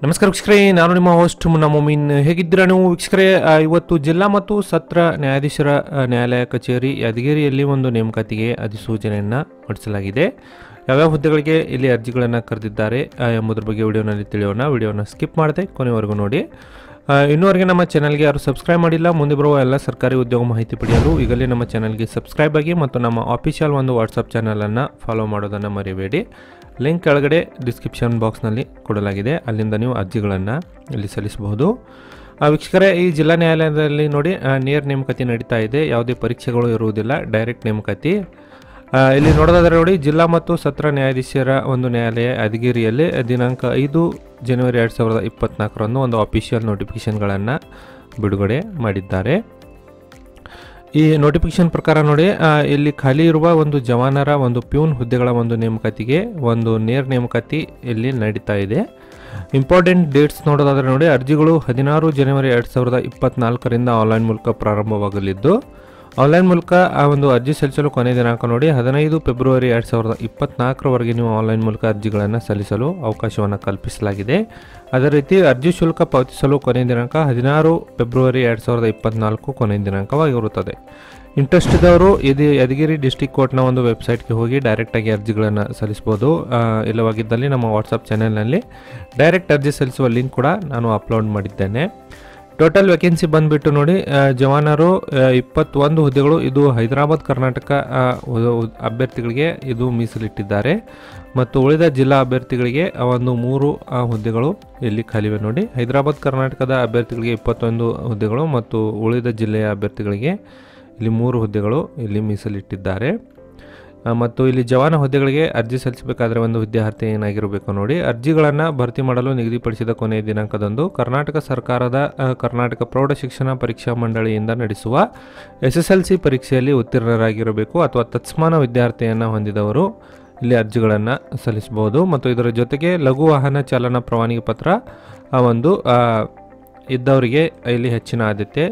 ನಮಸ್ಕಾರ ವೀಕ್ಷಕರೇ, ನಾನು ನಿಮ್ಮ ಹೋಸ್ಟ್ ಮುನ್ನಾ ಮೊಮಿನ್. ಹೇಗಿದ್ದೀರಾ ನೀವು ವೀಕ್ಷಕರೇ? ಇವತ್ತು ಜಿಲ್ಲಾ ಮತ್ತು ಸತ್ರ ನ್ಯಾಯಾಧೀಶರ ನ್ಯಾಯಾಲಯ ಕಚೇರಿ ಯಾದಗಿರಿಯಲ್ಲಿ ಒಂದು ನೇಮಕಾತಿಗೆ ಅಧಿಸೂಚನೆಯನ್ನು ಹೊರಡಿಸಲಾಗಿದೆ. ಯಾವ್ಯಾವ ಹುದ್ದೆಗಳಿಗೆ ಇಲ್ಲಿ ಅರ್ಜಿಗಳನ್ನು ಕರೆದಿದ್ದಾರೆ ಎಂಬುದರ ಬಗ್ಗೆ ವಿಡಿಯೋನಲ್ಲಿ ತಿಳಿಯೋಣ. ವಿಡಿಯೋನ ಸ್ಕಿಪ್ ಮಾಡದೆ ಕೊನೆವರೆಗೂ ನೋಡಿ. ಇನ್ನೂವರೆಗೆ ನಮ್ಮ ಚಾನಲ್ಗೆ ಯಾರು ಸಬ್ಸ್ಕ್ರೈಬ್ ಮಾಡಿಲ್ಲ, ಮುಂದೆ ಬರುವ ಎಲ್ಲ ಸರ್ಕಾರಿ ಉದ್ಯೋಗ ಮಾಹಿತಿ ಪಡೆಯಲು ಈಗಲೇ ನಮ್ಮ ಚಾನಲ್ಗೆ ಸಬ್ಸ್ಕ್ರೈಬ್ ಆಗಿ ಮತ್ತು ನಮ್ಮ ಆಫಿಷಿಯಲ್ ಒಂದು ವಾಟ್ಸಪ್ ಚಾನಲನ್ನು ಫಾಲೋ ಮಾಡೋದನ್ನು ಮರೆಯಬೇಡಿ. ಲಿಂಕ್ ಕೆಳಗಡೆ ಡಿಸ್ಕ್ರಿಪ್ಷನ್ ಬಾಕ್ಸ್ನಲ್ಲಿ ಕೊಡಲಾಗಿದೆ, ಅಲ್ಲಿಂದ ನೀವು ಅರ್ಜಿಗಳನ್ನು ಇಲ್ಲಿ ಸಲ್ಲಿಸಬಹುದು. ವೀಕ್ಷಕರೇ, ಈ ಜಿಲ್ಲಾ ನ್ಯಾಯಾಲಯದಲ್ಲಿ ನೋಡಿ ನೇರ ನೇಮಕಾತಿ ನಡೀತಾ ಇದೆ. ಯಾವುದೇ ಪರೀಕ್ಷೆಗಳು ಇರುವುದಿಲ್ಲ, ಡೈರೆಕ್ಟ್ ನೇಮಕಾತಿ. ಇಲ್ಲಿ ನೋಡೋದಾದರೆ ನೋಡಿ, ಜಿಲ್ಲಾ ಮತ್ತು ಸತ್ರ ನ್ಯಾಯಾಧೀಶರ ಒಂದು ನ್ಯಾಯಾಲಯ ಯಾದಗಿರಿಯಲ್ಲಿ ದಿನಾಂಕ 5 ಜನವರಿ 2024ರಂದು ಒಂದು ಅಫಿಷಿಯಲ್ ನೋಟಿಫಿಕೇಷನ್ಗಳನ್ನು ಬಿಡುಗಡೆ ಮಾಡಿದ್ದಾರೆ. ಈ ನೋಟಿಫಿಕೇಶನ್ ಪ್ರಕಾರ ನೋಡಿ, ಇಲ್ಲಿ ಖಾಲಿ ಇರುವ ಒಂದು ಜವಾನರ ಒಂದು ಪ್ಯೂನ್ ಹುದ್ದೆಗಳ ಒಂದು ನೇಮಕಾತಿಗೆ ಒಂದು ನೇರ ನೇಮಕಾತಿ ಇಲ್ಲಿ ನಡೀತಾ ಇದೆ. ಇಂಪಾರ್ಟೆಂಟ್ ಡೇಟ್ಸ್ ನೋಡೋದಾದರೆ ನೋಡಿ, ಅರ್ಜಿಗಳು 16 ಜನವರಿ 2024ರಿಂದ ಆನ್ಲೈನ್ ಮೂಲಕ ಪ್ರಾರಂಭವಾಗಲಿದ್ದು, ಆನ್ಲೈನ್ ಮೂಲಕ ಆ ಒಂದು ಅರ್ಜಿ ಸಲ್ಲಿಸಲು ಕೊನೆಯ ದಿನಾಂಕ ನೋಡಿ 15 ಫೆಬ್ರವರಿ 2024ರವರೆಗೆ ನೀವು ಆನ್ಲೈನ್ ಮೂಲಕ ಅರ್ಜಿಗಳನ್ನು ಸಲ್ಲಿಸಲು ಅವಕಾಶವನ್ನು ಕಲ್ಪಿಸಲಾಗಿದೆ. ಅದೇ ರೀತಿ ಅರ್ಜಿ ಶುಲ್ಕ ಪಾವತಿಸಲು ಕೊನೆಯ ದಿನಾಂಕ 16 ಫೆಬ್ರವರಿ 2024 ಕೊನೆಯ ದಿನಾಂಕವಾಗಿರುತ್ತದೆ. ಇಂಟ್ರೆಸ್ಟ್ ಇದ್ದವರು ಇದು ಯಾದಗಿರಿ ಡಿಸ್ಟ್ರಿಕ್ಟ್ ಕೋರ್ಟ್ನ ಒಂದು ವೆಬ್ಸೈಟ್ಗೆ ಹೋಗಿ ಡೈರೆಕ್ಟಾಗಿ ಅರ್ಜಿಗಳನ್ನು ಸಲ್ಲಿಸ್ಬೋದು. ಇಲ್ಲವಾಗಿದ್ದಲ್ಲಿ ನಮ್ಮ ವಾಟ್ಸಪ್ ಚಾನೆಲ್ನಲ್ಲಿ ಡೈರೆಕ್ಟ್ ಅರ್ಜಿ ಸಲ್ಲಿಸುವ ಲಿಂಕ್ ಕೂಡ ನಾನು ಅಪ್ಲೋಡ್ ಮಾಡಿದ್ದೇನೆ. ಟೋಟಲ್ ವೇಕೆನ್ಸಿ ಬಂದುಬಿಟ್ಟು ನೋಡಿ, ಜವಾನರು 21 ಹುದ್ದೆಗಳು. ಇದು ಹೈದರಾಬಾದ್ ಕರ್ನಾಟಕ ಅಭ್ಯರ್ಥಿಗಳಿಗೆ ಇದು ಮೀಸಲಿಟ್ಟಿದ್ದಾರೆ ಮತ್ತು ಉಳಿದ ಜಿಲ್ಲಾ ಅಭ್ಯರ್ಥಿಗಳಿಗೆ ಒಂದು 3 ಹುದ್ದೆಗಳು ಇಲ್ಲಿ ಖಾಲಿವೆ ನೋಡಿ. ಹೈದರಾಬಾದ್ ಕರ್ನಾಟಕದ ಅಭ್ಯರ್ಥಿಗಳಿಗೆ 21 ಹುದ್ದೆಗಳು ಮತ್ತು ಉಳಿದ ಜಿಲ್ಲೆಯ ಅಭ್ಯರ್ಥಿಗಳಿಗೆ ಇಲ್ಲಿ 3 ಹುದ್ದೆಗಳು ಇಲ್ಲಿ ಮೀಸಲಿಟ್ಟಿದ್ದಾರೆ. ಮತ್ತು ಇಲ್ಲಿ ಜವಾನ ಹುದ್ದೆಗಳಿಗೆ ಅರ್ಜಿ ಸಲ್ಲಿಸಬೇಕಾದ್ರೆ ಒಂದು ವಿದ್ಯಾರ್ಥಿ ಏನಾಗಿರಬೇಕು ನೋಡಿ, ಅರ್ಜಿಗಳನ್ನು ಭರ್ತಿ ಮಾಡಲು ನಿಗದಿಪಡಿಸಿದ ಕೊನೆಯ ದಿನಾಂಕದಂದು ಕರ್ನಾಟಕ ಸರ್ಕಾರದ ಕರ್ನಾಟಕ ಪ್ರೌಢಶಿಕ್ಷಣ ಪರೀಕ್ಷಾ ಮಂಡಳಿಯಿಂದ ನಡೆಸುವ SSLC ಪರೀಕ್ಷೆಯಲ್ಲಿ ಉತ್ತೀರ್ಣರಾಗಿರಬೇಕು ಅಥವಾ ತತ್ಸಮಾನ ವಿದ್ಯಾರ್ಥಿಯನ್ನು ಹೊಂದಿದವರು ಇಲ್ಲಿ ಅರ್ಜಿಗಳನ್ನು ಸಲ್ಲಿಸಬಹುದು. ಮತ್ತು ಇದರ ಜೊತೆಗೆ ಲಘು ವಾಹನ ಚಾಲನಾ ಪರವಾನಗಿ ಪತ್ರ ಒಂದು ಇದ್ದವರಿಗೆ ಇಲ್ಲಿ ಹೆಚ್ಚಿನ ಆದ್ಯತೆ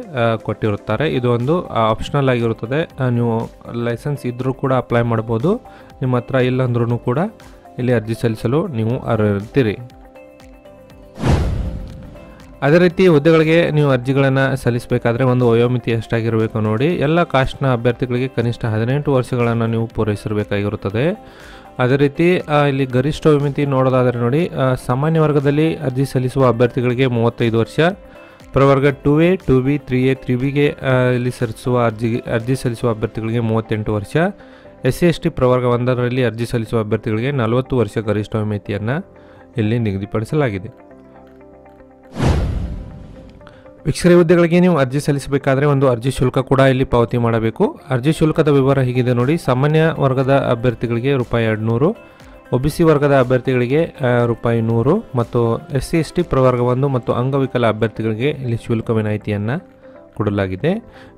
ಕೊಟ್ಟಿರುತ್ತಾರೆ. ಇದು ಒಂದು ಆಪ್ಷನಲ್ ಆಗಿರುತ್ತದೆ. ನೀವು ಲೈಸೆನ್ಸ್ ಇದ್ದರೂ ಕೂಡ ಅಪ್ಲೈ ಮಾಡ್ಬೋದು, ನಿಮ್ಮ ಹತ್ರ ಇಲ್ಲಂದ್ರೂ ಕೂಡ ಇಲ್ಲಿ ಅರ್ಜಿ ಸಲ್ಲಿಸಲು ನೀವು ಅರ್ಹರಿರ್ತೀರಿ. ಅದೇ ರೀತಿ ಹುದ್ದೆಗಳಿಗೆ ನೀವು ಅರ್ಜಿಗಳನ್ನು ಸಲ್ಲಿಸಬೇಕಾದ್ರೆ ಒಂದು ವಯೋಮಿತಿ ಎಷ್ಟಾಗಿರಬೇಕು ನೋಡಿ. ಎಲ್ಲ ಕಾಸ್ಟ್ನ ಅಭ್ಯರ್ಥಿಗಳಿಗೆ ಕನಿಷ್ಠ 18 ವರ್ಷಗಳನ್ನು ನೀವು ಪೂರೈಸಿರಬೇಕಾಗಿರುತ್ತದೆ. ಅದೇ ರೀತಿ ಇಲ್ಲಿ ಗರಿಷ್ಠ ವಯೋಮಿತಿ ನೋಡೋದಾದರೆ ನೋಡಿ, ಸಾಮಾನ್ಯ ವರ್ಗದಲ್ಲಿ ಅರ್ಜಿ ಸಲ್ಲಿಸುವ ಅಭ್ಯರ್ಥಿಗಳಿಗೆ 35 ವರ್ಷ, ಪ್ರವರ್ಗ 2A 2B 3A 3Bಗೆ ಇಲ್ಲಿ ಅರ್ಜಿ ಸಲ್ಲಿಸುವ ಅಭ್ಯರ್ಥಿಗಳಿಗೆ 38 ವರ್ಷ, SC/ST ಪ್ರವರ್ಗ 1ರಲ್ಲಿ ಅರ್ಜಿ ಸಲ್ಲಿಸುವ ಅಭ್ಯರ್ಥಿಗಳಿಗೆ 40 ವರ್ಷ ಗರಿಷ್ಠ ವಯೋಮಿತಿಯನ್ನು ಇಲ್ಲಿ ನಿಗದಿಪಡಿಸಲಾಗಿದೆ. ವೀಕ್ಷಕರ, ಹುದ್ದೆಗಳಿಗೆ ನೀವು ಅರ್ಜಿ ಸಲ್ಲಿಸಬೇಕಾದ್ರೆ ಒಂದು ಅರ್ಜಿ ಶುಲ್ಕ ಕೂಡ ಇಲ್ಲಿ ಪಾವತಿ ಮಾಡಬೇಕು. ಅರ್ಜಿ ಶುಲ್ಕದ ವಿವರ ಹೀಗಿದೆ ನೋಡಿ. ಸಾಮಾನ್ಯ ವರ್ಗದ ಅಭ್ಯರ್ಥಿಗಳಿಗೆ ₹200, OBC ವರ್ಗದ ಅಭ್ಯರ್ಥಿಗಳಿಗೆ ₹100 ಮತ್ತು SC/ST ಪ್ರವರ್ಗ 1 ಮತ್ತು ಅಂಗವಿಕಲ ಅಭ್ಯರ್ಥಿಗಳಿಗೆ ಇಲ್ಲಿ ಶುಲ್ಕ ವಿನಾಯಿತಿಯನ್ನು ಕೊಡಲಾಗಿದೆ.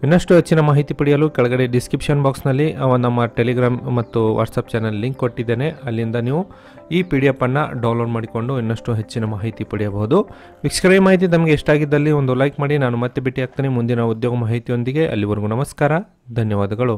ಇನ್ನಷ್ಟು ಹೆಚ್ಚಿನ ಮಾಹಿತಿ ಪಡೆಯಲು ಕೆಳಗಡೆ ಡಿಸ್ಕ್ರಿಪ್ಷನ್ ಬಾಕ್ಸ್ನಲ್ಲಿ ನಮ್ಮ ಟೆಲಿಗ್ರಾಮ್ ಮತ್ತು ವಾಟ್ಸಪ್ ಚಾನಲ್ ಲಿಂಕ್ ಕೊಟ್ಟಿದ್ದೇನೆ, ಅಲ್ಲಿಂದ ನೀವು ಈ PDF ಅನ್ನು ಡೌನ್ಲೋಡ್ ಮಾಡಿಕೊಂಡು ಇನ್ನಷ್ಟು ಹೆಚ್ಚಿನ ಮಾಹಿತಿ ಪಡೆಯಬಹುದು. ವೀಕ್ಷಕರ, ಈ ಮಾಹಿತಿ ನಮಗೆ ಇಷ್ಟ ಆಗಿದ್ದಲ್ಲಿ ಒಂದು ಲೈಕ್ ಮಾಡಿ. ನಾನು ಮತ್ತೆ ಭೇಟಿ ಆಗ್ತೇನೆ ಮುಂದಿನ ಉದ್ಯೋಗ ಮಾಹಿತಿಯೊಂದಿಗೆ. ಅಲ್ಲಿವರೆಗೂ ನಮಸ್ಕಾರ, ಧನ್ಯವಾದಗಳು.